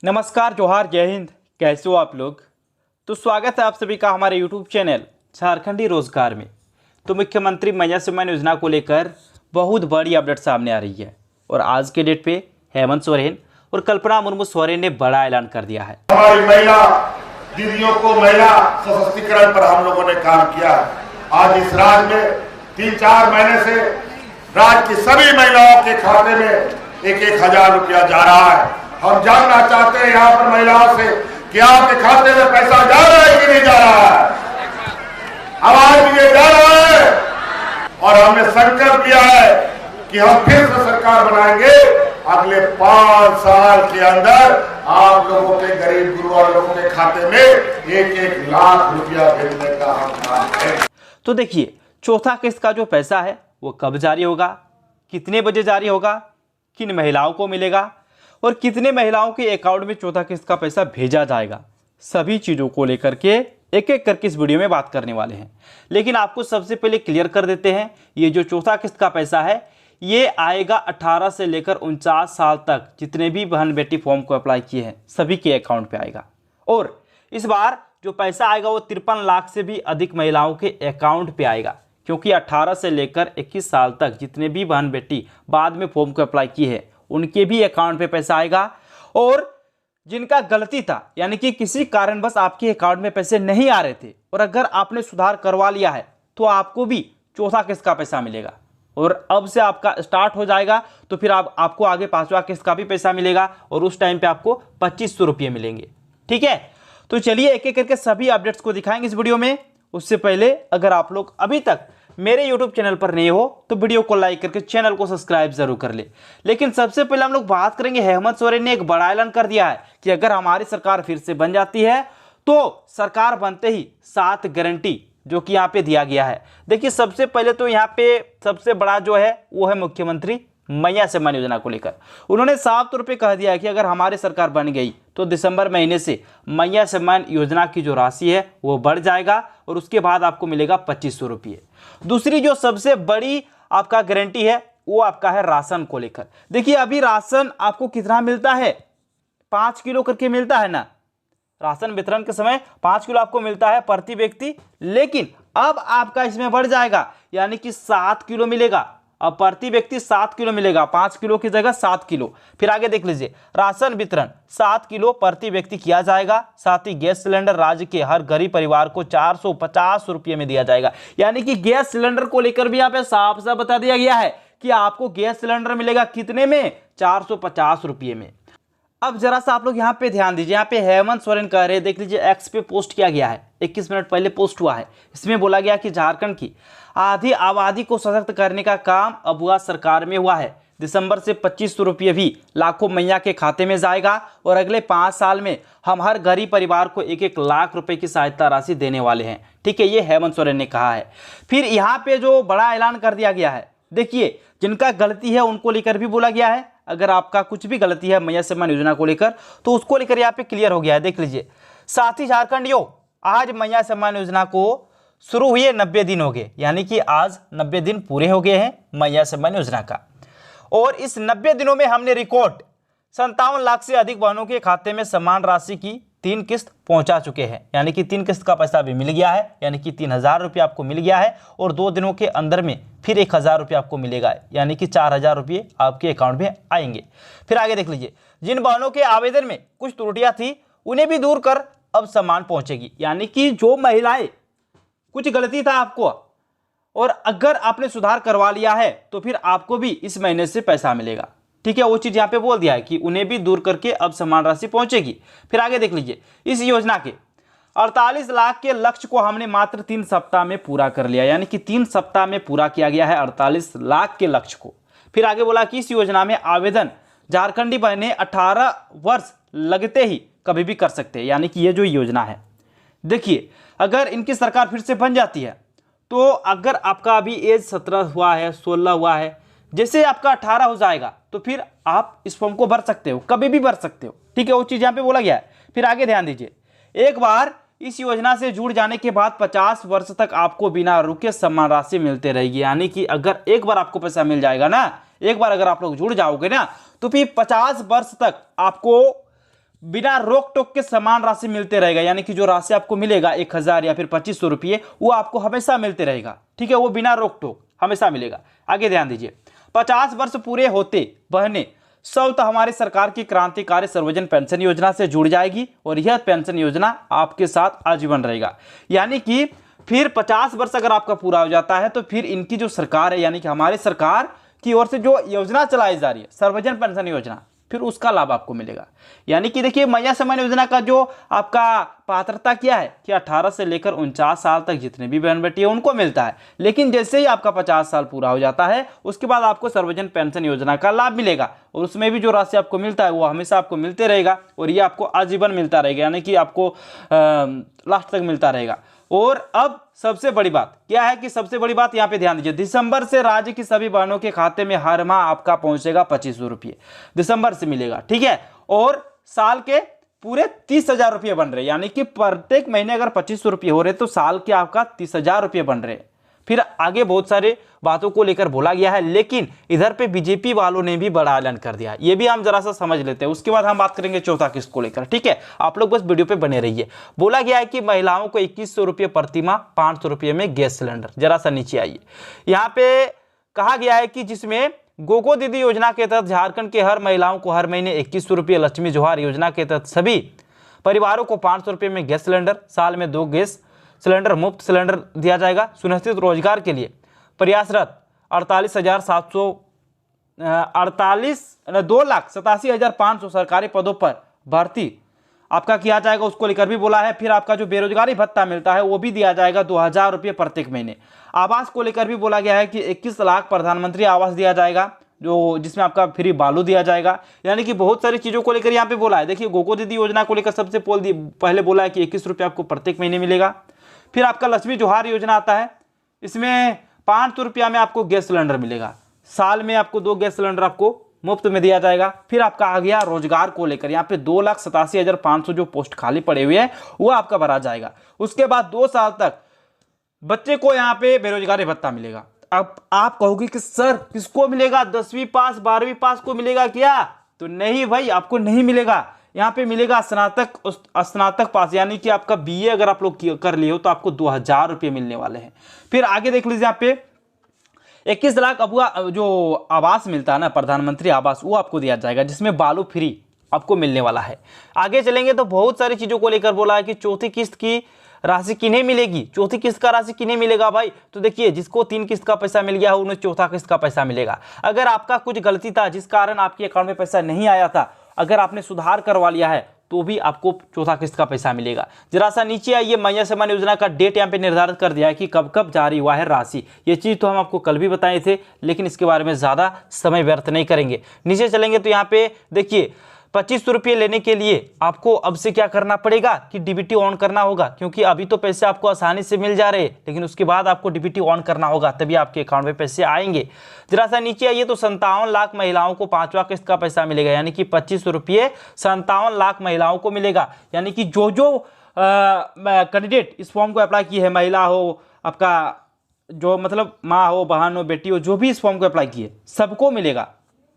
नमस्कार, जोहार, जय हिंद। कैसे हो आप लोग। तो स्वागत है आप सभी का हमारे यूट्यूब चैनल झारखंडी रोजगार में। तो मुख्यमंत्री मैया सम्मान योजना को लेकर बहुत बड़ी अपडेट सामने आ रही है और आज के डेट पे हेमंत सोरेन और कल्पना मुर्मू सोरेन ने बड़ा ऐलान कर दिया है। हमारी महिला दीदियों को महिला सशक्तिकरण पर हम लोगों ने काम किया। आज इस राज्य में 3-4 महीने से राज्य की सभी महिलाओं के खाते में 1-1 हजार रुपया जा रहा है। हम जानना चाहते हैं यहाँ पर महिलाओं से कि आपके खाते में पैसा जा रहा है कि नहीं जा रहा है। आवाज दीजिए, जा रहा है। और हमने संकल्प लिया है कि हम फिर से सरकार बनाएंगे। अगले 5 साल के अंदर आप लोगों के गरीब गुरुआ लोगों के खाते में 1-1 लाख रुपया भेजने का हम काम करेंगे। तो देखिए, चौथा किस्त का जो पैसा है वो कब जारी होगा, कितने बजे जारी होगा, किन महिलाओं को मिलेगा और कितने महिलाओं के अकाउंट में चौथा किस्त का पैसा भेजा जाएगा, सभी चीज़ों को लेकर के एक एक करके इस वीडियो में बात करने वाले हैं। लेकिन आपको सबसे पहले क्लियर कर देते हैं, ये जो चौथा किस्त का पैसा है ये आएगा 18 से लेकर 49 साल तक जितने भी बहन बेटी फॉर्म को अप्लाई किए हैं सभी के अकाउंट पे आएगा। और इस बार जो पैसा आएगा वो 53 लाख से भी अधिक महिलाओं के अकाउंट पे आएगा, क्योंकि 18 से लेकर 21 साल तक जितने भी बहन बेटी बाद में फॉर्म को अप्लाई किए हैं उनके भी अकाउंट पे पैसा आएगा। और जिनका गलती था, यानी कि किसी कारणवश आपके अकाउंट में पैसे नहीं आ रहे थे और अगर आपने सुधार करवा लिया है तो आपको भी चौथा किस्त का पैसा मिलेगा। और अब से आपका स्टार्ट हो जाएगा तो फिर आपको आगे 5वां किस्त का भी पैसा मिलेगा और उस टाइम पे आपको 2500 रुपये मिलेंगे। ठीक है, तो चलिए एक एक करके सभी अपडेट्स को दिखाएंगे इस वीडियो में। उससे पहले अगर आप लोग अभी तक मेरे YouTube चैनल पर नए हो तो वीडियो को लाइक करके चैनल को सब्सक्राइब जरूर कर ले। लेकिन सबसे पहले हम लोग बात करेंगे, हेमंत सोरेन ने एक बड़ा ऐलान कर दिया है कि अगर हमारी सरकार फिर से बन जाती है तो सरकार बनते ही 7 गारंटी जो कि यहाँ पे दिया गया है। देखिए, सबसे पहले तो यहाँ पे सबसे बड़ा जो है वो है मुख्यमंत्री मैया सम्मान योजना को लेकर। उन्होंने साफ तौर पे कह दिया है कि अगर हमारी सरकार बन गई तो दिसंबर महीने से मैया सम्मान योजना की जो राशि है वो बढ़ जाएगा और उसके बाद आपको मिलेगा 2500 रुपये। दूसरी जो सबसे बड़ी आपका गारंटी है वो आपका है राशन को लेकर। देखिए, अभी राशन आपको कितना मिलता है, 5 किलो करके मिलता है ना। राशन वितरण के समय 5 किलो आपको मिलता है प्रति व्यक्ति, लेकिन अब आपका इसमें बढ़ जाएगा, यानी कि 7 किलो मिलेगा। अब प्रति व्यक्ति 7 किलो मिलेगा, 5 किलो की जगह 7 किलो। फिर आगे देख लीजिए, राशन वितरण 7 किलो प्रति व्यक्ति किया जाएगा। साथ ही गैस सिलेंडर राज्य के हर गरीब परिवार को 450 रुपये में दिया जाएगा। यानी कि गैस सिलेंडर को लेकर भी यहाँ पे साफ साफ बता दिया गया है कि आपको गैस सिलेंडर मिलेगा कितने में, 450 रुपये में। अब जरा सा आप लोग यहाँ पे ध्यान दीजिए, यहाँ पे हेमंत सोरेन कह रहे हैं, देख लीजिए एक्स पे पोस्ट किया गया है, 21 मिनट पहले पोस्ट हुआ है। इसमें बोला गया कि झारखंड की आधी आबादी को सशक्त करने का काम अब हुआ सरकार में हुआ है। दिसंबर से 2500 रुपये भी लाखों मैया के खाते में जाएगा और अगले 5 साल में हम हर गरीब परिवार को 1-1 लाख रुपए की सहायता राशि देने वाले हैं। ठीक है, ये हेमंत सोरेन ने कहा है। फिर यहाँ पे जो बड़ा ऐलान कर दिया गया है, देखिए जिनका गलती है उनको लेकर भी बोला गया है। अगर आपका कुछ भी गलती है मैया सम्मान योजना को लेकर तो उसको लेकर यहाँ पे क्लियर हो गया है, देख लीजिए। साथ ही झारखंडियों, आज मैया सम्मान योजना को शुरू हुए 90 दिन हो गए, यानी कि आज 90 दिन पूरे हो गए हैं मैया सम्मान योजना का। और इस 90 दिनों में हमने रिकॉर्ड 57 लाख से अधिक बहनों के खाते में समान राशि की 3 किस्त पहुंचा चुके हैं, यानी कि 3 किस्त का पैसा भी मिल गया है, यानी कि 3000 रुपये आपको मिल गया है। और 2 दिनों के अंदर में फिर 1000 रुपये आपको मिलेगा, यानी कि 4000 रुपये आपके अकाउंट में आएंगे। फिर आगे देख लीजिए, जिन बहनों के आवेदन में कुछ त्रुटियां थी उन्हें भी दूर कर अब सम्मान पहुंचेगी। यानी कि जो महिलाएं कुछ गलती था आपको और अगर आपने सुधार करवा लिया है तो फिर आपको भी इस महीने से पैसा मिलेगा। ठीक है, वो चीज यहाँ पे बोल दिया है कि उन्हें भी दूर करके अब समान राशि पहुंचेगी। फिर आगे देख लीजिए, इस योजना के 48 लाख के लक्ष्य को हमने मात्र 3 सप्ताह में पूरा कर लिया, यानी कि 3 सप्ताह में पूरा किया गया है 48 लाख के लक्ष्य को। फिर आगे बोला कि इस योजना में आवेदन झारखंडी बहने 18 वर्ष लगते ही कभी भी कर सकते हैं। यानी कि ये जो योजना है, देखिए अगर इनकी सरकार फिर से बन जाती है तो अगर आपका अभी एज 17 हुआ है, 16 हुआ है, जैसे आपका 18 हो जाएगा तो फिर आप इस फॉर्म को भर सकते हो, कभी भी भर सकते हो। ठीक है, वो चीज़ यहाँ पे बोला गया है। फिर आगे ध्यान दीजिए, एक बार इस योजना से जुड़ जाने के बाद 50 वर्ष तक आपको बिना रुके समान राशि मिलते रहेगी। यानी कि अगर एक बार आपको पैसा मिल जाएगा ना, एक बार अगर आप लोग जुड़ जाओगे ना तो फिर 50 वर्ष तक आपको बिना रोक टोक के समान राशि मिलते रहेगा, यानी कि जो राशि आपको मिलेगा 1000 या फिर 2500 रुपये, वो आपको हमेशा मिलते रहेगा। ठीक है, वो बिना रोक टोक हमेशा मिलेगा। आगे ध्यान दीजिए, 50 वर्ष पूरे होते बहने स्वत हमारी सरकार की क्रांतिकारी सर्वजन पेंशन योजना से जुड़ जाएगी और यह पेंशन योजना आपके साथ आजीवन रहेगा। यानी कि फिर 50 वर्ष अगर आपका पूरा हो जाता है तो फिर इनकी जो सरकार है, यानी कि हमारी सरकार की ओर से जो योजना चलाई जा रही है सर्वजन पेंशन योजना, फिर उसका लाभ आपको मिलेगा। यानी कि देखिए, मैया सम्मान योजना का जो आपका पात्रता क्या है कि 18 से लेकर 49 साल तक जितने भी बहन बेटी है उनको मिलता है। लेकिन जैसे ही आपका 50 साल पूरा हो जाता है उसके बाद आपको सर्वजन पेंशन योजना का लाभ मिलेगा और उसमें भी जो राशि आपको मिलता है वो हमेशा आपको मिलते रहेगा और ये आपको आजीवन मिलता रहेगा, यानी कि आपको लास्ट तक मिलता रहेगा। और अब सबसे बड़ी बात क्या है कि सबसे बड़ी बात यहाँ पे ध्यान दीजिए, दिसंबर से राज्य की सभी बहनों के खाते में हर माह आपका पहुंचेगा 2500 रुपये, दिसंबर से मिलेगा। ठीक है, और साल के पूरे 30,000 रुपये बन रहे, यानी कि प्रत्येक महीने अगर 2500 रुपये हो रहे तो साल के आपका 30,000 रुपये बन रहे। फिर आगे बहुत सारे बातों को लेकर बोला गया है, लेकिन इधर पे बीजेपी वालों ने भी बड़ा ऐलान कर दिया, ये भी हम जरा सा समझ लेते हैं, उसके बाद हम बात करेंगे चौथा किस्त को लेकर। ठीक है, आप लोग बस वीडियो पे बने रहिए। बोला गया है कि महिलाओं को 2100 रुपये प्रति माह 500 रुपये में गैस सिलेंडर। जरा सा नीचे आइए, यहाँ पे कहा गया है कि जिसमें गोगो दीदी योजना के तहत झारखंड के हर महिलाओं को हर महीने 2100 रुपये, लक्ष्मी जोहार योजना के तहत सभी परिवारों को 500 रुपये में गैस सिलेंडर, साल में 2 गैस सिलेंडर मुफ्त सिलेंडर दिया जाएगा। सुनिश्चित रोजगार के लिए प्रयासरत 2,87,500 सरकारी पदों पर भर्ती आपका किया जाएगा, उसको लेकर भी बोला है। फिर आपका जो बेरोजगारी भत्ता मिलता है वो भी दिया जाएगा 2000 रुपये प्रत्येक महीने। आवास को लेकर भी बोला गया है कि 21 लाख प्रधानमंत्री आवास दिया जाएगा, जो जिसमें आपका फ्री बालू दिया जाएगा। यानी कि बहुत सारी चीज़ों को लेकर यहाँ पे बोला है। देखिए, गोगो दीदी योजना को लेकर सबसे पहले बोला है कि 21 रुपये आपको प्रत्येक महीने मिलेगा। फिर आपका लक्ष्मी जोहार योजना आता है, इसमें 500 रुपया में आपको गैस सिलेंडर मिलेगा, साल में आपको 2 गैस सिलेंडर आपको मुफ्त में दिया जाएगा। फिर आपका आ गया रोजगार को लेकर, यहाँ पे 2,87,500 जो पोस्ट खाली पड़े हुए हैं वो आपका भरा जाएगा। उसके बाद 2 साल तक बच्चे को यहाँ पे बेरोजगारी भत्ता मिलेगा। अब आप कहोगे कि सर किसको मिलेगा, 10वीं पास 12वीं पास को मिलेगा क्या? तो नहीं भाई, आपको नहीं मिलेगा। यहाँ पे मिलेगा स्नातक पास, यानी कि आपका बीए अगर आप लोग कर लिए हो तो आपको 2000 रुपये मिलने वाले हैं। फिर आगे देख लीजिए, यहाँ पे 21 लाख अब जो आवास मिलता है ना, प्रधानमंत्री आवास, वो आपको दिया जाएगा, जिसमें बालू फ्री आपको मिलने वाला है। आगे चलेंगे तो बहुत सारी चीज़ों को लेकर बोला है कि चौथी किस्त की राशि किन्हें मिलेगी, चौथी किस्त का राशि किन्हें मिलेगा भाई? तो देखिए, जिसको 3 किस्त का पैसा मिल गया है उन्हें चौथा किस्त का पैसा मिलेगा। अगर आपका कुछ गलती था जिस कारण आपके अकाउंट में पैसा नहीं आया था, अगर आपने सुधार करवा लिया है तो भी आपको चौथा किस्त का पैसा मिलेगा। जरा सा नीचे आइए, मैया सम्मान योजना का डेट यहाँ पे निर्धारित कर दिया है कि कब कब जारी हुआ है राशि। ये चीज़ तो हम आपको कल भी बताए थे, लेकिन इसके बारे में ज़्यादा समय व्यर्थ नहीं करेंगे। नीचे चलेंगे तो यहाँ पे देखिए, 2500 रुपये लेने के लिए आपको अब से क्या करना पड़ेगा कि डीबीटी ऑन करना होगा, क्योंकि अभी तो पैसे आपको आसानी से मिल जा रहे हैं, लेकिन उसके बाद आपको डीबीटी ऑन करना होगा, तभी आपके अकाउंट में पैसे आएंगे। जरा सा नीचे आइए तो 57 लाख महिलाओं को 5वां किस्त का पैसा मिलेगा, यानी कि 2500 रुपये 57 लाख महिलाओं को मिलेगा। यानी कि जो कैंडिडेट इस फॉर्म को अप्लाई किए हैं, महिला हो, आपका जो मतलब माँ हो, बहन हो, बेटी हो, जो भी इस फॉर्म को अप्लाई किए सबको मिलेगा।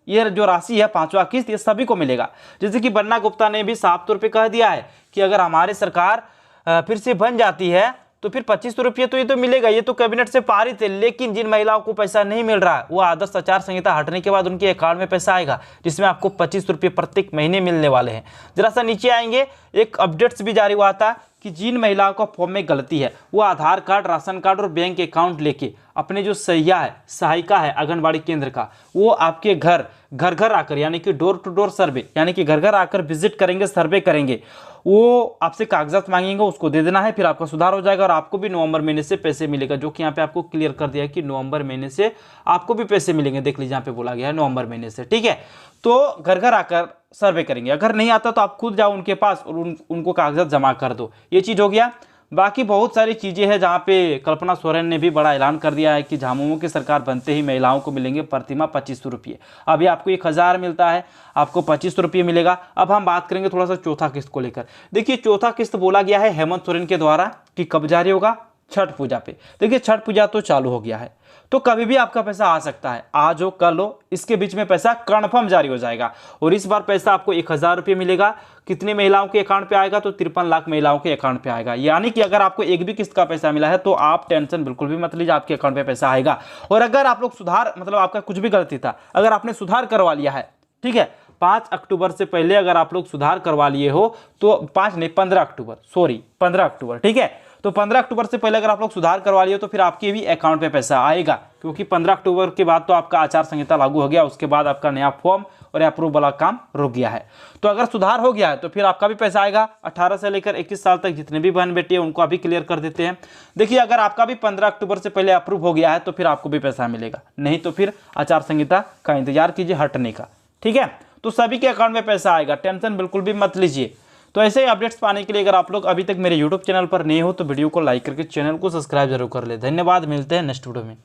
ये जो राशि है 5वां किस्त, ये सभी को मिलेगा। जैसे कि बन्ना गुप्ता ने भी साफ तौर पे कह दिया है कि अगर हमारी सरकार फिर से बन जाती है तो फिर 2500 रुपये तो ये तो मिलेगा, ये तो कैबिनेट से पारित है। लेकिन जिन महिलाओं को पैसा नहीं मिल रहा है वो आदर्श आचार संहिता हटने के बाद उनके अकाउंट में पैसा आएगा, जिसमें आपको 2500 रुपये प्रत्येक महीने मिलने वाले हैं। जरा सा नीचे आएंगे, एक अपडेट्स भी जारी हुआ था कि जिन महिलाओं का फॉर्म में गलती है वो आधार कार्ड, राशन कार्ड और बैंक अकाउंट लेके अपने जो सहिया है, सहायिका है आंगनबाड़ी केंद्र का, वो आपके घर घर आकर, यानी कि डोर टू डोर सर्वे, यानी कि घर घर आकर विजिट करेंगे, सर्वे करेंगे। वो आपसे कागजात मांगेंगे, उसको दे देना है, फिर आपका सुधार हो जाएगा और आपको भी नवंबर महीने से पैसे मिलेगा, जो कि यहाँ पे आपको क्लियर कर दिया है कि नवंबर महीने से आपको भी पैसे मिलेंगे। देख लीजिए, यहाँ पे बोला गया है नवंबर महीने से। ठीक है, तो घर घर आकर सर्वे करेंगे। अगर नहीं आता तो आप खुद जाओ उनके पास और उनको कागजात जमा कर दो। ये चीज़ हो गया। बाकी बहुत सारी चीज़ें हैं जहाँ पे कल्पना सोरेन ने भी बड़ा ऐलान कर दिया है कि झामुमो की सरकार बनते ही महिलाओं को मिलेंगे प्रतिमाह 2500 रुपये। अभी आपको 1000 मिलता है, आपको 2500 रुपये मिलेगा। अब हम बात करेंगे थोड़ा सा चौथा किस्त को लेकर। देखिए, चौथा किस्त बोला गया है हेमंत सोरेन के द्वारा कि कब जारी होगा, छठ पूजा पे। देखिए छठ पूजा तो चालू हो गया है, तो कभी भी आपका पैसा आ सकता है, आज हो कल हो, इसके बीच में पैसा कन्फर्म जारी हो जाएगा। और इस बार पैसा आपको 1000 रुपये मिलेगा। कितने महिलाओं के अकाउंट पे आएगा? तो 53 लाख महिलाओं के अकाउंट पे आएगा। यानी कि अगर आपको एक भी किस्त का पैसा मिला है तो आप टेंशन बिल्कुल भी मत लीजिए, आपके अकाउंट पे पैसा आएगा। और अगर आप लोग सुधार, मतलब आपका कुछ भी गलती था, अगर आपने सुधार करवा लिया है, ठीक है, 5 अक्टूबर से पहले अगर आप लोग सुधार करवा लिए हो तो 5 नहीं 15 अक्टूबर, सॉरी 15 अक्टूबर, ठीक है, तो 15 अक्टूबर से पहले अगर आप लोग सुधार करवा लिए तो फिर आपके भी अकाउंट पे पैसा आएगा, क्योंकि 15 अक्टूबर के बाद तो आपका आचार संहिता लागू हो गया, उसके बाद आपका नया फॉर्म और अप्रूव वाला काम रुक गया है। तो अगर सुधार हो गया है तो फिर आपका भी पैसा आएगा। 18 से लेकर 21 साल तक जितने भी बहन बेटी है उनको अभी क्लियर कर देते हैं। देखिए अगर आपका भी 15 अक्टूबर से पहले अप्रूव हो गया है तो फिर आपको भी पैसा मिलेगा, नहीं तो फिर आचार संहिता का इंतजार कीजिए हटने का, ठीक है। तो सभी के अकाउंट में पैसा आएगा, टेंशन बिल्कुल भी मत लीजिए। तो ऐसे ही अपडेट्स पाने के लिए अगर आप लोग अभी तक मेरे यूट्यूब चैनल पर नए हो तो वीडियो को लाइक करके चैनल को सब्सक्राइब जरूर कर ले। धन्यवाद, मिलते हैं नेक्स्ट वीडियो में।